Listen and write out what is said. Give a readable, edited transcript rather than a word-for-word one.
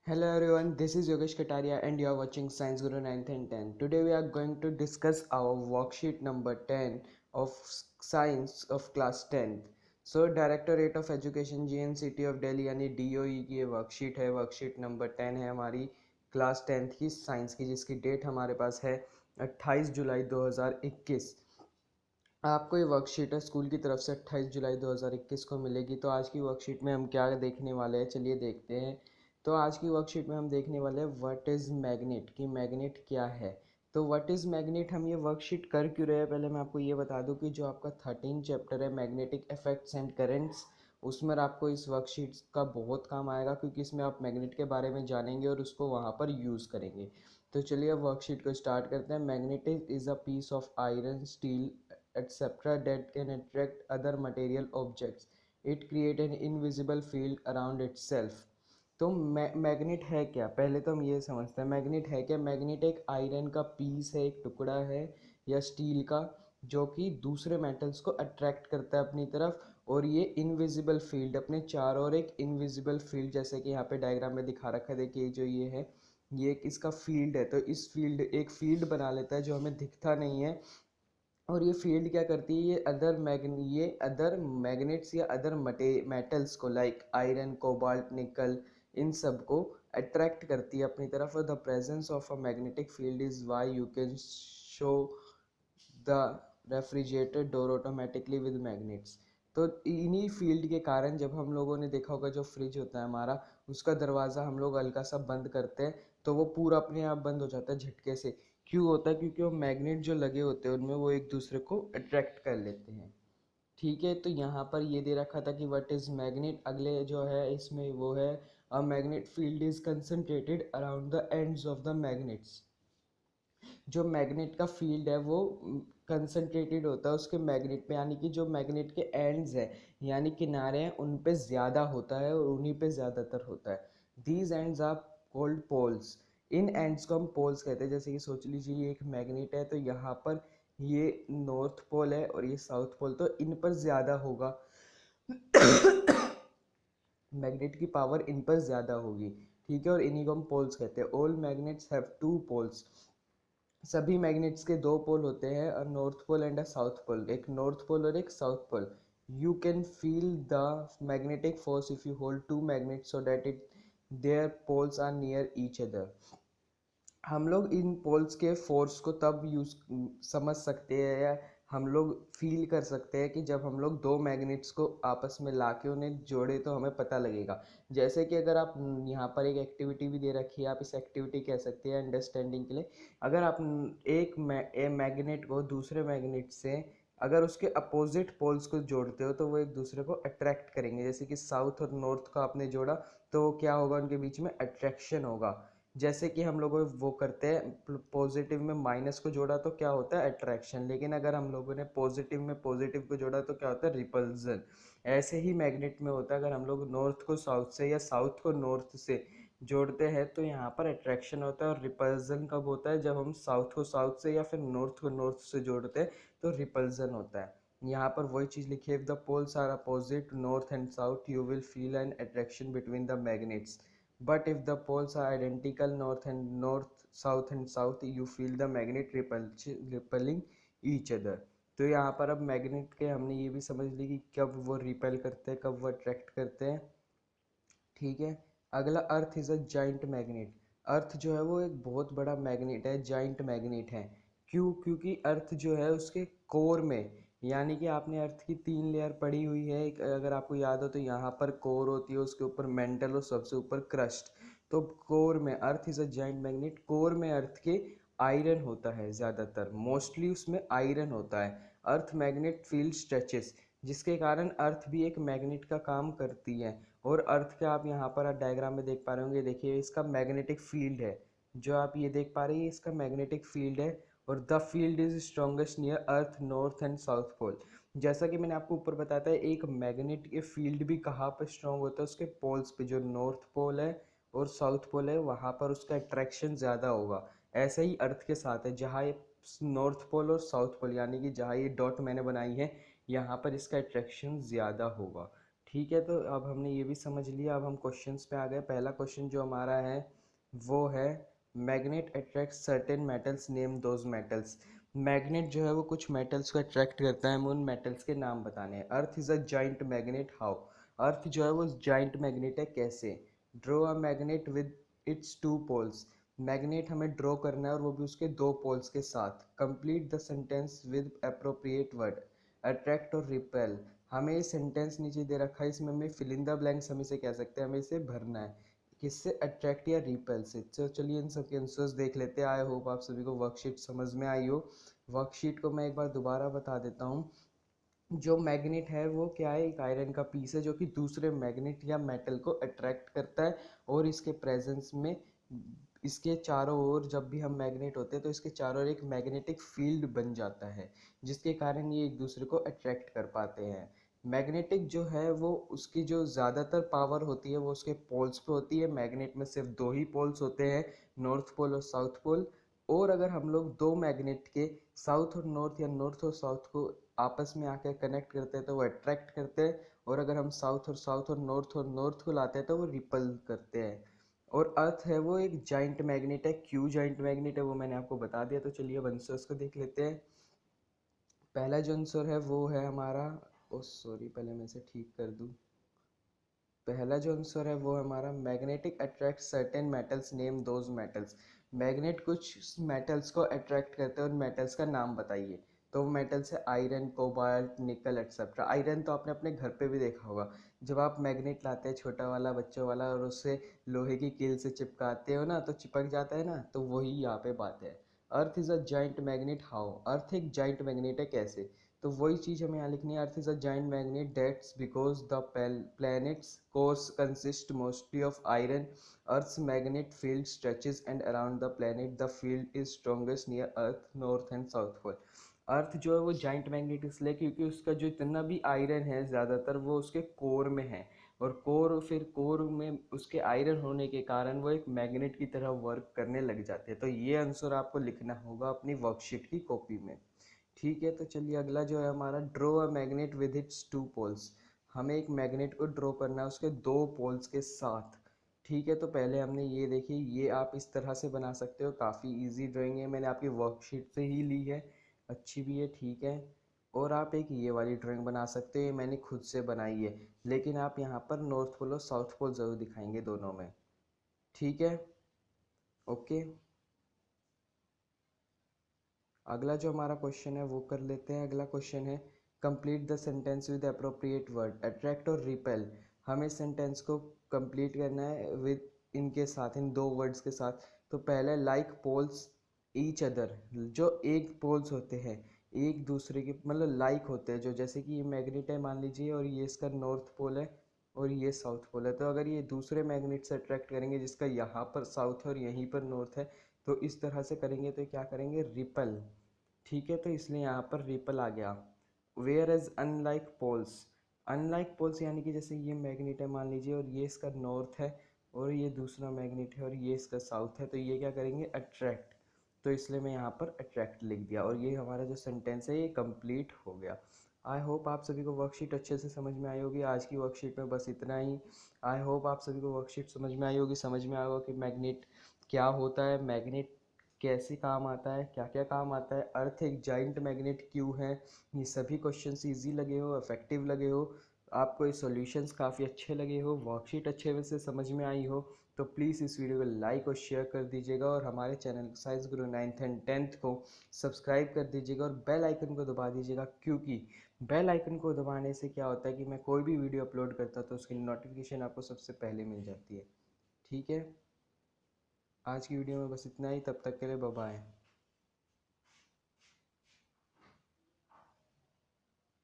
Hello everyone, this is Yogesh Kataria and you are watching Science Guru 9th and 10. Today we are going to discuss our worksheet number 10 of Science of class 10th. So Directorate of Education GNCT of Delhi यानी DOE की ये worksheet है, worksheet number 10 है हमारी class 10th की science की, जिसकी date हमारे पास है 28 जुलाई 2021। आपको ये वर्कशीट है स्कूल की तरफ से 28 जुलाई 2021 को मिलेगी। तो आज की वर्कशीट में हम क्या देखने वाले हैं, चलिए देखते हैं। तो आज की वर्कशीट में हम देखने वाले हैं व्हाट इज़ मैग्नेट, कि मैग्नेट क्या है। तो व्हाट इज़ मैग्नेट हम ये वर्कशीट कर क्यों रहे हैं, पहले मैं आपको ये बता दूं कि जो आपका 13 चैप्टर है मैग्नेटिक इफेक्ट्स एंड करेंट्स, उसमें आपको इस वर्कशीट का बहुत काम आएगा, क्योंकि इसमें आप मैग्नेट के बारे में जानेंगे और उसको वहाँ पर यूज़ करेंगे। तो चलिए अब वर्कशीट को स्टार्ट करते हैं। Magnetic is a piece of iron, steel etc. that can attract other material objects. It create an invisible field around itself. तो मैग्नेट है क्या, पहले तो हम ये समझते हैं मैग्नेट है क्या। मैग्नेट एक आयरन का पीस है, एक टुकड़ा है या स्टील का, जो कि दूसरे मेटल्स को अट्रैक्ट करता है अपनी तरफ, और ये इनविजिबल फील्ड अपने चारों ओर एक इनविजिबल फील्ड, जैसे कि यहाँ पे डायग्राम में दिखा रखा है, देखिए जो ये है, ये एक इसका फील्ड है। तो इस फील्ड एक फील्ड बना लेता है जो हमें दिखता नहीं है, और ये फील्ड क्या करती है, ये अदर मैग्नेट्स या अदर मेटल्स को लाइक आयरन, कोबाल्ट, निकल, इन सब को अट्रैक्ट करती है अपनी तरफ। और the presence of a magnetic field is why you can show the refrigerator door automatically with magnets. तो इन्हीं फील्ड के कारण जब हम लोगों ने देखा होगा जो फ्रिज होता है हमारा, उसका दरवाज़ा हम लोग हल्का सा बंद करते हैं तो वो पूरा अपने आप बंद हो जाता है झटके से। क्यों होता है? क्योंकि वो मैग्नेट जो लगे होते हैं उनमें वो एक दूसरे को अट्रैक्ट कर लेते हैं। ठीक है, तो यहाँ पर ये दे रखा था कि व्हाट इज मैग्नेट। अगले जो है इसमें वो है, a magnet field is concentrated around the ends of the magnets. जो मैग्नेट का फील्ड है वो कंसंट्रेटेड होता है उसके मैग्नेट पे, यानी कि जो मैग्नेट के एंड्स है यानी किनारे हैं उन पे ज़्यादा होता है और उन्हीं पे ज़्यादातर होता है। These ends are called poles. इन एंड्स को हम पोल्स कहते हैं। जैसे कि सोच लीजिए ये एक मैग्नेट है, तो यहाँ पर ये नॉर्थ पोल है और ये साउथ पोल, तो इन पर ज़्यादा होगा मैग्नेट की पावर इन पर ज़्यादा होगी। ठीक है, और इन्हीं को हम पोल्स कहते हैं। All magnets have two poles. सभी मैग्नेट्स के दो पोल होते हैं, a north pole and a south pole, एक नॉर्थ पोल और एक south pole. You can feel the magnetic force if you hold two magnets so that it their poles are near each other. हम लोग इन poles के force को तब use समझ सकते हैं या हम लोग फील कर सकते हैं कि जब हम लोग दो मैग्नेट्स को आपस में ला के उन्हें जोड़े तो हमें पता लगेगा। जैसे कि अगर आप यहाँ पर एक एक्टिविटी भी दे रखी है, आप इस एक्टिविटी कह सकते हैं अंडरस्टैंडिंग के लिए। अगर आप एक मैग्नेट को दूसरे मैग्नेट से अगर उसके अपोजिट पोल्स को जोड़ते हो तो वो एक दूसरे को अट्रैक्ट करेंगे। जैसे कि साउथ और नॉर्थ को आपने जोड़ा तो क्या होगा, उनके बीच में अट्रैक्शन होगा। जैसे कि हम लोग वो करते हैं पॉजिटिव में माइनस को जोड़ा तो क्या होता है, अट्रैक्शन। लेकिन अगर हम लोगों ने पॉजिटिव में पॉजिटिव को जोड़ा तो क्या होता है, रिपल्जन। ऐसे ही मैग्नेट में होता है, अगर हम लोग नॉर्थ को साउथ से या साउथ को नॉर्थ से जोड़ते हैं तो यहाँ पर अट्रैक्शन होता है। और रिपल्जन कब होता है, जब हम साउथ को साउथ से या फिर नॉर्थ को नॉर्थ से जोड़ते हैं तो रिपल्जन होता है। यहाँ पर वही चीज़ लिखी है, if the poles are opposite north and south you will feel an attraction between the magnets, but if the poles are identical north south and south you feel the magnet repelling each other। तो यहाँ पर अब magnet के हमने ये भी समझ ली कि कब वो रिपेल करते हैं, कब वो अट्रैक्ट करते हैं। ठीक है, अगला earth is a giant magnet. Earth जो है वो एक बहुत बड़ा मैग्नेट है, जाइंट मैग्नेट है। क्यों? क्योंकि अर्थ जो है उसके कोर में, यानी कि आपने अर्थ की 3 लेयर पड़ी हुई है। अगर आपको याद हो तो यहाँ पर कोर होती है, उसके ऊपर मेंटल और सबसे ऊपर क्रस्ट। तो कोर में अर्थ is a giant magnet, core में अर्थ के आयरन होता है, ज़्यादातर मोस्टली उसमें आयरन होता है। अर्थ मैग्नेट फील्ड स्ट्रेचेस, जिसके कारण अर्थ भी एक मैग्नेट का काम करती है। और अर्थ का आप यहाँ पर डायग्राम में देख पा रहे होंगे, देखिए इसका मैग्नेटिक फील्ड है, जो आप ये देख पा रहे हैं इसका मैग्नेटिक फील्ड है। और the field is strongest near earth north and south pole. जैसा कि मैंने आपको ऊपर बताया था, एक मैग्नेट के फील्ड भी कहाँ पर स्ट्रॉन्ग होता है, उसके पोल्स पे, जो नॉर्थ पोल है और साउथ पोल है वहाँ पर उसका अट्रैक्शन ज़्यादा होगा। ऐसे ही अर्थ के साथ है, जहाँ ये नॉर्थ पोल और साउथ पोल यानी कि जहाँ ये डॉट मैंने बनाई है यहाँ पर इसका अट्रैक्शन ज़्यादा होगा। ठीक है, तो अब हमने ये भी समझ लिया। अब हम क्वेश्चंस पे आ गए। पहला क्वेश्चन जो हमारा है वो है magnet attract certain metals, name those metals. Magnet जो है वो कुछ मेटल्स को अट्रैक्ट करता है, हमें उन मेटल्स के नाम बताने हैं। Earth is a giant magnet, how? Earth जो है वो जाइंट मैग्नेट है, कैसे? Draw a magnet with its two poles. Magnet हमें ड्रॉ करना है और वो भी उसके दो पोल्स के साथ। Complete the sentence with appropriate word. Attract और रिपेल, हमें सेंटेंस नीचे दे रखा है, इसमें हमें फिल इन द ब्लैंक्स हम इसे कह सकते हैं, हमें इसे भरना है। किससे? अट्रैक्ट या रिपेल से। तो चलिए इन सब के आंसर्स देख लेते हैं। आई होप आप सभी को वर्कशीट समझ में आई हो। वर्कशीट को मैं एक बार दोबारा बता देता हूँ। जो मैग्नेट है वो क्या है? एक आयरन का पीस है जो कि दूसरे मैग्नेट या मेटल को अट्रैक्ट करता है, और इसके प्रेजेंस में इसके चारों ओर जब भी हम मैग्नेट होते हैं तो इसके चारों ओर एक मैग्नेटिक फील्ड बन जाता है, जिसके कारण ये एक दूसरे को अट्रैक्ट कर पाते हैं। मैग्नेटिक जो है वो उसकी जो ज़्यादातर पावर होती है वो उसके पोल्स पे होती है। मैग्नेट में सिर्फ दो ही पोल्स होते हैं, नॉर्थ पोल और साउथ पोल। और अगर हम लोग दो मैग्नेट के साउथ और नॉर्थ या नॉर्थ और साउथ को आपस में आकर कनेक्ट करते हैं तो वो अट्रैक्ट करते हैं, और अगर हम साउथ और नॉर्थ को लाते हैं तो वो रिपल करते हैं। और अर्थ है वो एक जाइंट मैग्नेट है। क्यों जाइंट मैग्नेट है वो मैंने आपको बता दिया। तो चलिए अब आंसर्स को देख लेते हैं। पहला जो आंसर है वो है हमारा, ओ सॉरी, पहले मैं इसे ठीक कर दूं। पहला जो आंसर है वो है हमारा magnetic attract certain metals, name those metals. Magnet कुछ मेटल्स को अट्रैक्ट करते हैं, उन मेटल्स का नाम बताइए। तो वो मेटल्स है आयरन, कोबाल्ट, निकल एक्सेट्रा। आयरन तो आपने अपने घर पे भी देखा होगा, जब आप मैग्नेट लाते हैं छोटा वाला, बच्चों वाला, और उससे लोहे की कील से चिपकाते हो ना तो चिपक जाता है ना, तो वही यहाँ पे बात है। Earth is a giant magnet, how? Earth एक जाइंट मैग्नेट है, कैसे? तो वही चीज़ हमें यहाँ लिखनी है। Earth is a giant magnet that's because the planet's core consists mostly of iron. Earth's magnetic field stretches and around the planet the field is strongest near earth north and south pole. अर्थ जो है वो giant magnet इसलिए क्योंकि उसका जो इतना भी iron है ज़्यादातर वो उसके कोर में है, और कोर में उसके आयरन होने के कारण वो एक मैग्नेट की तरह वर्क करने लग जाते हैं। तो ये आंसर आपको लिखना होगा अपनी वर्कशीट की कॉपी में। ठीक है, तो चलिए अगला जो है हमारा, draw a magnet with its two poles. हमें एक मैग्नेट को ड्रॉ करना है उसके दो पोल्स के साथ। ठीक है, तो पहले हमने ये देखिए, ये आप इस तरह से बना सकते हो, काफ़ी इजी ड्राइंग है, मैंने आपकी वर्कशीट से ही ली है, अच्छी भी है। ठीक है, और आप एक ये वाली ड्राइंग बना सकते हो, ये मैंने खुद से बनाई है, लेकिन आप यहाँ पर नॉर्थ पोल और साउथ पोल ज़रूर दिखाएंगे दोनों में। ठीक है, ओके। अगला जो हमारा क्वेश्चन है वो कर लेते हैं। अगला क्वेश्चन है complete the sentence with appropriate word. Attract और रिपेल, हमें सेंटेंस को कंप्लीट करना है विद इनके साथ, इन दो वर्ड्स के साथ। तो पहले लाइक पोल्स ईच अदर, जो एक पोल्स होते हैं एक दूसरे के, मतलब लाइक होते हैं, जो जैसे कि ये मैग्नेट है मान लीजिए, और ये इसका नॉर्थ पोल है और ये साउथ पोल है। तो अगर ये दूसरे मैग्नेट से अट्रैक्ट करेंगे जिसका यहाँ पर साउथ है और यहीं पर नॉर्थ है, तो इस तरह से करेंगे तो क्या करेंगे? रिपल। ठीक है, तो इसलिए यहाँ पर रिपल आ गया। Whereas unlike poles, unlike poles यानी कि जैसे ये मैग्नेट है मान लीजिए और ये इसका नॉर्थ है और ये दूसरा मैग्नेट है और ये इसका साउथ है, तो ये क्या करेंगे? अट्रैक्ट। तो इसलिए मैं यहाँ पर अट्रैक्ट लिख दिया, और ये हमारा जो सेंटेंस है ये कंप्लीट हो गया। आई होप आप सभी को वर्कशीट अच्छे से समझ में आई होगी। आज की वर्कशीट में बस इतना ही। आई होप आप सभी को वर्कशीट समझ में आई होगी, समझ में आया होगा कि मैग्नेट क्या होता है, मैग्नेट कैसे काम आता है, क्या क्या काम आता है, अर्थ एक जाइंट मैग्नेट क्यों है। ये सभी क्वेश्चंस इजी लगे हो, इफेक्टिव लगे हो, आपको ये सॉल्यूशंस काफ़ी अच्छे लगे हो, वर्कशीट अच्छे से समझ में आई हो, तो प्लीज़ इस वीडियो को लाइक और शेयर कर दीजिएगा, और हमारे channel science Guru 9th and 10th को सब्सक्राइब कर दीजिएगा और बेल आइकन को दबा दीजिएगा, क्योंकि बेल आइकन को दबाने से क्या होता है कि मैं कोई भी वीडियो अपलोड करता तो उसकी नोटिफिकेशन आपको सबसे पहले मिल जाती है। ठीक है, आज की वीडियो में बस इतना ही, तब तक के लिए बाय बाय।